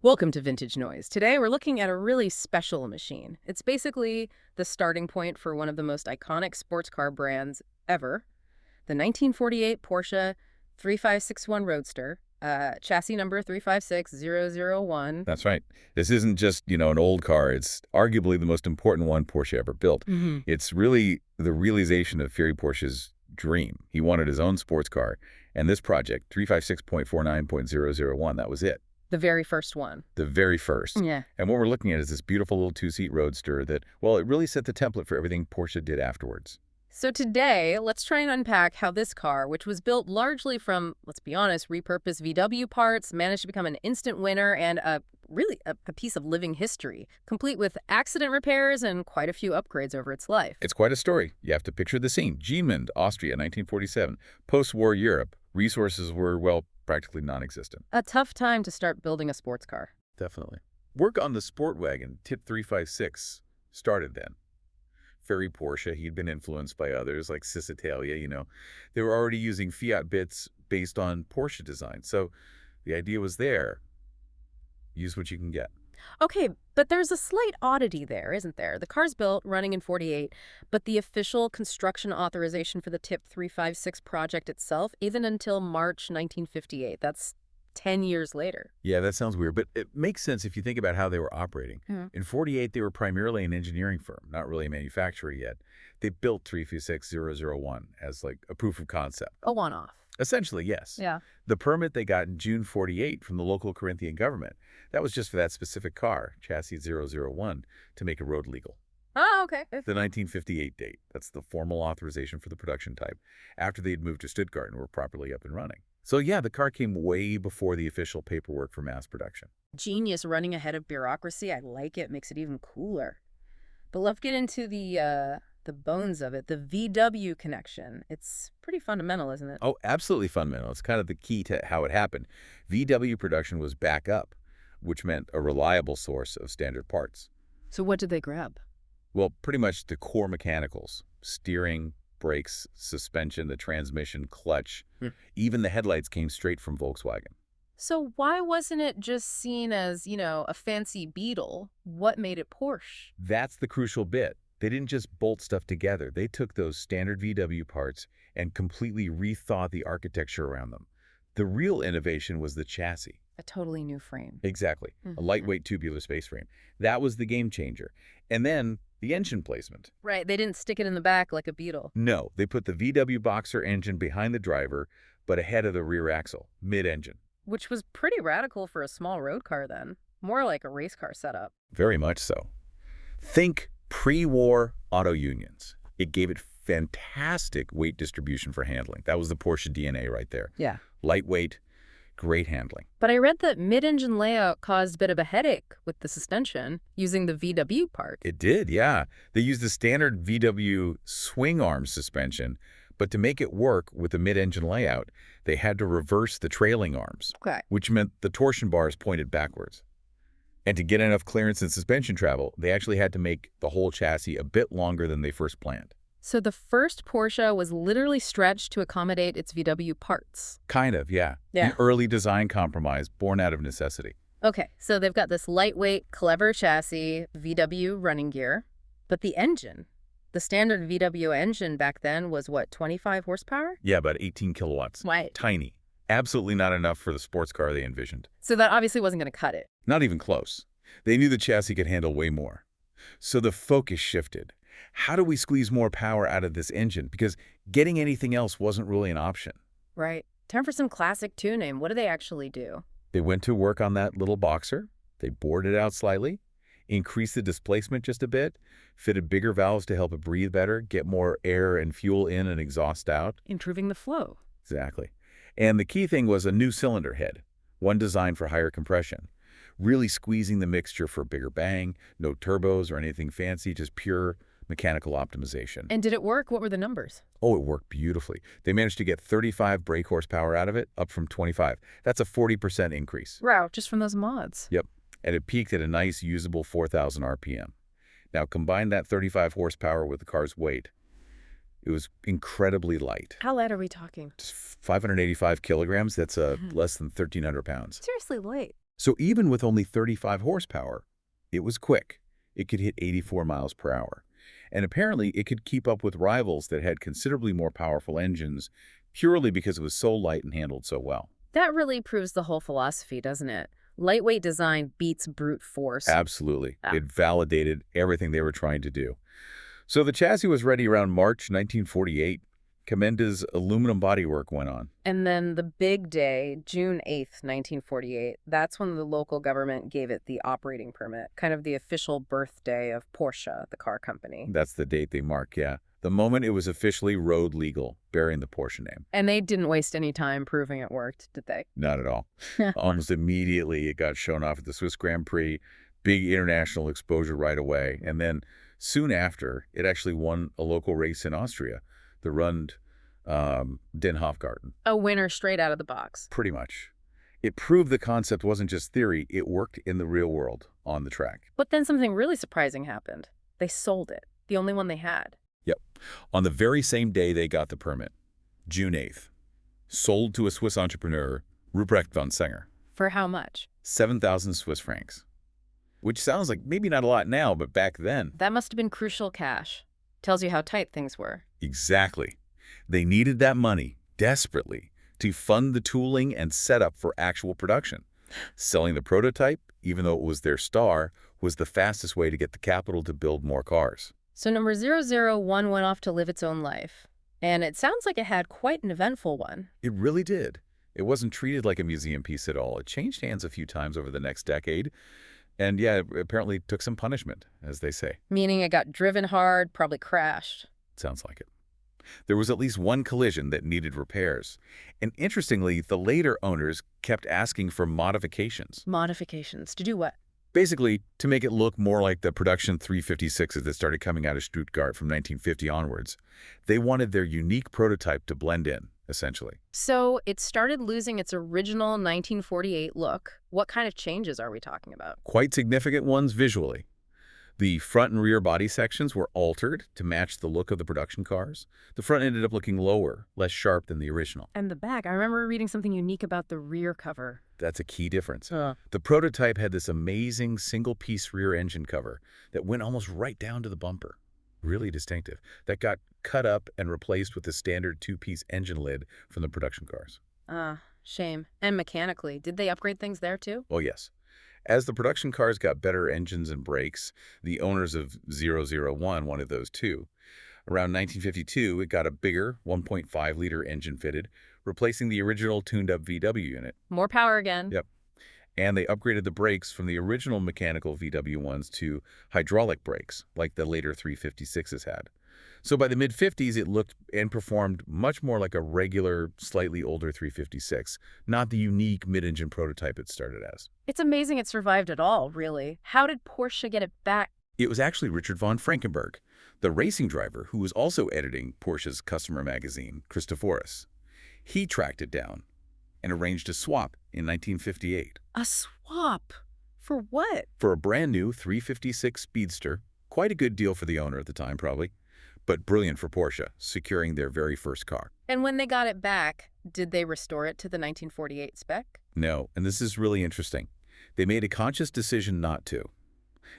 Welcome to Vintage Noise. Today we're looking at a really special machine. It's basically the starting point for one of the most iconic sports car brands ever, the 1948 Porsche 3561 Roadster, chassis number 356001. That's right. This isn't just, an old car. It's arguably the most important one Porsche ever built. hmm It's really the realization of Ferry Porsche's dream. He wanted his own sports car, and this project, 356.49.001, that was it. The very first one. The very first. Yeah. And what we're looking at is this beautiful little two-seat Roadster that, well, it really set the template for everything Porsche did afterwards. So today, let's try and unpack how this car, which was built largely from, let's be honest, repurposed VW parts, managed to become an instant winner and really a piece of living history, complete with accident repairs and quite a few upgrades over its life. It's quite a story. You have to picture the scene. Giemund, Austria, 1947. Post-war Europe. Resources were, well, practically non-existent. A tough time to start building a sports car. Definitely. Work on the Sportwagen, Tip 356, started then. Ferry Porsche, he'd been influenced by others like Cisitalia, They were already using Fiat bits based on Porsche design. So the idea was there. Use what you can get. Okay, but there's a slight oddity there, isn't there? The car's built, running in 48, but the official construction authorization for the TIP 356 project itself isn't until March 1958. That's 10 years later. Yeah, that sounds weird, but it makes sense if you think about how they were operating. In 48, they were primarily an engineering firm, not really a manufacturer yet. They built 356001 as like a proof of concept. A one-off. Essentially, yes. Yeah. The permit they got in June 48 from the local Corinthian government, that was just for that specific car, chassis 001, to make it road legal. Oh, okay. The 1958 date, that's the formal authorization for the production type, after they'd moved to Stuttgart and were properly up and running. So yeah, the car came way before the official paperwork for mass production. Genius running ahead of bureaucracy. I like it. Makes it even cooler. But let's get into the bones of it, the VW connection. It's pretty fundamental, isn't it? Oh, absolutely fundamental. It's kind of the key to how it happened. VW production was back up, which meant a reliable source of standard parts. So what did they grab? Well, pretty much the core mechanicals, steering, brakes, suspension, the transmission, clutch. Even the headlights came straight from Volkswagen. So why wasn't it just seen as, a fancy Beetle? What made it Porsche? That's the crucial bit. They didn't just bolt stuff together. They took those standard VW parts and completely rethought the architecture around them. The real innovation was the chassis. A totally new frame. Exactly. A lightweight tubular space frame. That was the game changer. And then the engine placement. Right, they didn't stick it in the back like a Beetle. No, they put the VW Boxer engine behind the driver, but ahead of the rear axle, mid-engine. Which was pretty radical for a small road car then. More like a race car setup. Very much so. Think pre-war auto unions. It gave it fantastic weight distribution for handling. That was the Porsche DNA right there. Yeah. Lightweight, great handling. But I read that mid-engine layout caused a bit of a headache with the suspension using the VW part. It did, yeah. They used the standard VW swing arm suspension, but to make it work with the mid-engine layout, they had to reverse the trailing arms, Okay. which meant the torsion bars pointed backwards. And to get enough clearance and suspension travel, they actually had to make the whole chassis a bit longer than they first planned. So the first Porsche was literally stretched to accommodate its VW parts. Kind of, yeah. Yeah. An early design compromise born out of necessity. Okay, so they've got this lightweight, clever chassis, VW running gear. But the engine, the standard VW engine back then was what, 25 horsepower? Yeah, about 18 kilowatts. Right. Tiny. Absolutely not enough for the sports car they envisioned. So that obviously wasn't going to cut it. Not even close. They knew the chassis could handle way more. So the focus shifted. How do we squeeze more power out of this engine? Because getting anything else wasn't really an option. Right. Time for some classic tuning. What do they actually do? They went to work on that little Boxer. They bored it out slightly, increased the displacement just a bit, fitted bigger valves to help it breathe better, get more air and fuel in and exhaust out. Improving the flow. Exactly. And the key thing was a new cylinder head, one designed for higher compression, really squeezing the mixture for bigger bang, no turbos or anything fancy, just pure mechanical optimization. And did it work? What were the numbers? Oh, it worked beautifully. They managed to get 35 brake horsepower out of it, up from 25. That's a 40% increase. Wow, just from those mods. Yep. And it peaked at a nice, usable 4,000 RPM. Now, combine that 35 horsepower with the car's weight. It was incredibly light. How light are we talking? Just 585 kilograms. That's less than 1,300 pounds. Seriously light. So even with only 35 horsepower, it was quick. It could hit 84 miles per hour. And apparently it could keep up with rivals that had considerably more powerful engines purely because it was so light and handled so well. That really proves the whole philosophy, doesn't it? Lightweight design beats brute force. Absolutely. Ah. It validated everything they were trying to do. So the chassis was ready around March 1948. Comenda's aluminum bodywork went on. And then the big day, June 8th, 1948, that's when the local government gave it the operating permit, kind of the official birthday of Porsche, the car company. That's the date they mark, yeah. The moment it was officially road legal, bearing the Porsche name. And they didn't waste any time proving it worked, did they? Not at all. Almost immediately, it got shown off at the Swiss Grand Prix, big international exposure right away. And then soon after, it actually won a local race in Austria, the Rund Den Hofgarten. A winner straight out of the box. Pretty much. It proved the concept wasn't just theory, it worked in the real world, on the track. But then something really surprising happened. They sold it, the only one they had. Yep. On the very same day they got the permit, June 8th, sold to a Swiss entrepreneur, Ruprecht von Senger. For how much? 7,000 Swiss francs. Which sounds like maybe not a lot now, but back then. That must have been crucial cash. Tells you how tight things were. Exactly. They needed that money, desperately, to fund the tooling and setup for actual production. Selling the prototype, even though it was their star, was the fastest way to get the capital to build more cars. So number 001 went off to live its own life. And it sounds like it had quite an eventful one. It really did. It wasn't treated like a museum piece at all. It changed hands a few times over the next decade. And yeah, it apparently took some punishment, as they say. Meaning it got driven hard, probably crashed. Sounds like it. There was at least one collision that needed repairs. And interestingly, the later owners kept asking for modifications. Modifications. To do what? Basically, to make it look more like the production 356s that started coming out of Stuttgart from 1950 onwards. They wanted their unique prototype to blend in, essentially. So it started losing its original 1948 look. What kind of changes are we talking about? Quite significant ones visually. The front and rear body sections were altered to match the look of the production cars. The front ended up looking lower, less sharp than the original. And the back. I remember reading something unique about the rear cover. That's a key difference. The prototype had this amazing single-piece rear engine cover that went almost right down to the bumper. Really distinctive. That got cut up and replaced with the standard two-piece engine lid from the production cars. Shame. And mechanically, did they upgrade things there too? Oh, yes. As the production cars got better engines and brakes, the owners of 001 wanted those too. Around 1952, it got a bigger 1.5-liter engine fitted, replacing the original tuned-up VW unit. More power again. Yep. And they upgraded the brakes from the original mechanical VW ones to hydraulic brakes, like the later 356s had. So by the mid-50s, it looked and performed much more like a regular, slightly older 356, not the unique mid-engine prototype it started as. It's amazing it survived at all, really. How did Porsche get it back? It was actually Richard von Frankenberg, the racing driver who was also editing Porsche's customer magazine, Christophorus. He tracked it down and arranged a swap in 1958. A swap? For what? For a brand new 356 Speedster, quite a good deal for the owner at the time probably, but brilliant for Porsche, securing their very first car. And when they got it back, did they restore it to the 1948 spec? No, and this is really interesting. They made a conscious decision not to.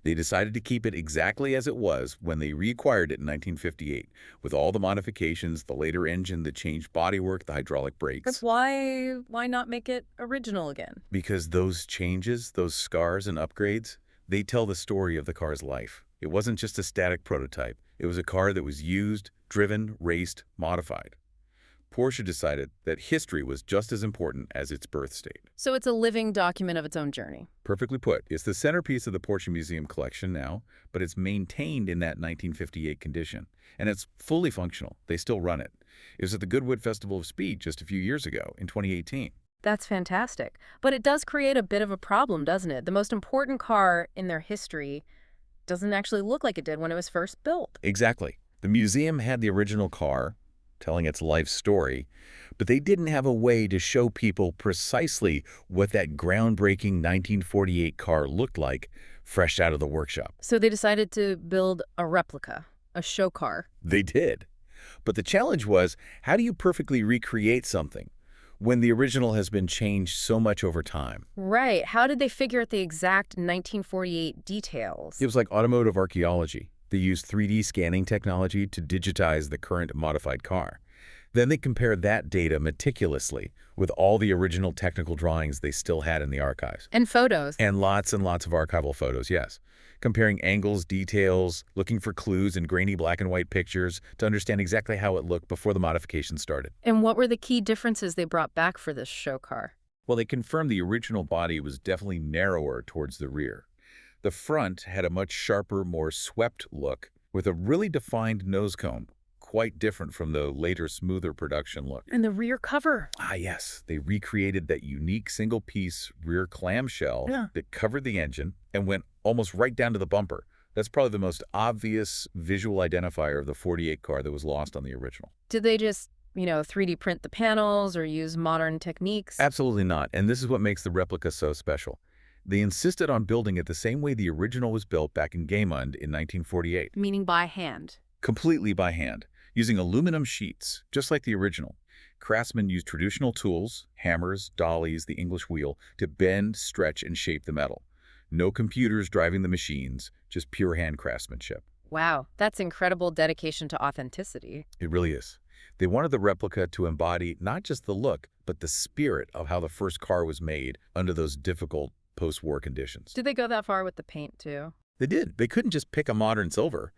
They decided to keep it exactly as it was when they reacquired it in 1958, with all the modifications, the later engine, the changed bodywork, the hydraulic brakes. But why not make it original again? Because those changes, those scars and upgrades, they tell the story of the car's life. It wasn't just a static prototype. It was a car that was used, driven, raced, modified. Porsche decided that history was just as important as its birth state. So it's a living document of its own journey. Perfectly put. It's the centerpiece of the Porsche Museum collection now, but it's maintained in that 1958 condition. And it's fully functional. They still run it. It was at the Goodwood Festival of Speed just a few years ago, in 2018. That's fantastic. But it does create a bit of a problem, doesn't it? The most important car in their history doesn't actually look like it did when it was first built. Exactly. The museum had the original car, telling its life story, but they didn't have a way to show people precisely what that groundbreaking 1948 car looked like fresh out of the workshop. So they decided to build a replica, a show car. They did. But the challenge was, how do you perfectly recreate something when the original has been changed so much over time. Right. How did they figure out the exact 1948 It details? was like automotive archaeology. They used 3D scanning technology to digitize the current modified car. Then they compared that data meticulously with all the original technical drawings they still had in the archives. And photos. And lots of archival photos, yes. Comparing angles, details, looking for clues in grainy black and white pictures to understand exactly how it looked before the modification started. And what were the key differences they brought back for this show car? Well, they confirmed the original body was definitely narrower towards the rear. The front had a much sharper, more swept look with a really defined nose cone, quite different from the later, smoother production look. And the rear cover. Ah, yes. They recreated that unique single-piece rear clamshell Yeah. that covered the engine and went almost right down to the bumper. That's probably the most obvious visual identifier of the 48 car that was lost on the original. Did they just, 3D print the panels or use modern techniques? Absolutely not, and this is what makes the replica so special. They insisted on building it the same way the original was built back in Gaymond in 1948, Meaning by hand. completely by hand, using aluminum sheets, just like the original. Craftsmen used traditional tools, hammers, dollies, the English wheel, to bend, stretch, and shape the metal. No computers driving the machines, just pure hand craftsmanship. Wow, that's incredible dedication to authenticity. It really is. They wanted the replica to embody not just the look, but the spirit of how the first car was made under those difficult post-war conditions. Did they go that far with the paint, too? They did. They couldn't just pick a modern silver.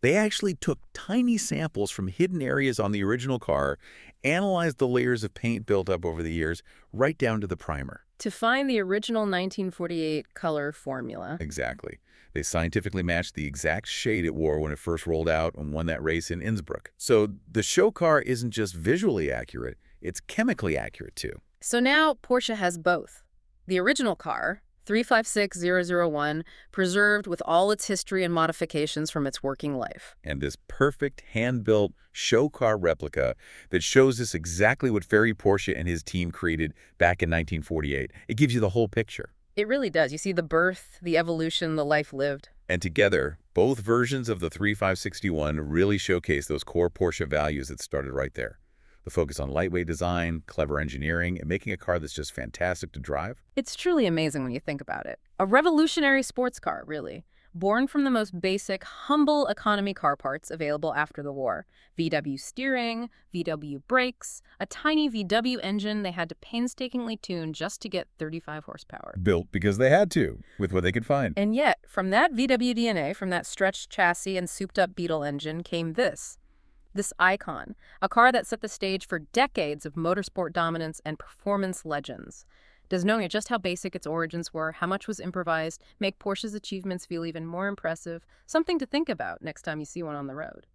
They actually took tiny samples from hidden areas on the original car, analyzed the layers of paint built up over the years, right down to the primer. To find the original 1948 color formula. Exactly. They scientifically matched the exact shade it wore when it first rolled out and won that race in Innsbruck. So the show car isn't just visually accurate, it's chemically accurate too. So now Porsche has both. The original car, 356001, preserved with all its history and modifications from its working life. And this perfect hand-built show car replica that shows us exactly what Ferry Porsche and his team created back in 1948. It gives you the whole picture. It really does. You see the birth, the evolution, the life lived. And together, both versions of the 3561 really showcase those core Porsche values that started right there. The focus on lightweight design, clever engineering, and making a car that's just fantastic to drive. It's truly amazing when you think about it. A revolutionary sports car, really. Born from the most basic, humble economy car parts available after the war. VW steering, VW brakes, a tiny VW engine they had to painstakingly tune just to get 35 horsepower. Built because they had to, with what they could find. And yet, from that VW DNA, from that stretched chassis and souped-up Beetle engine, came this icon, a car that set the stage for decades of motorsport dominance and performance legends. Does knowing just how basic its origins were, how much was improvised, make Porsche's achievements feel even more impressive? Something to think about next time you see one on the road.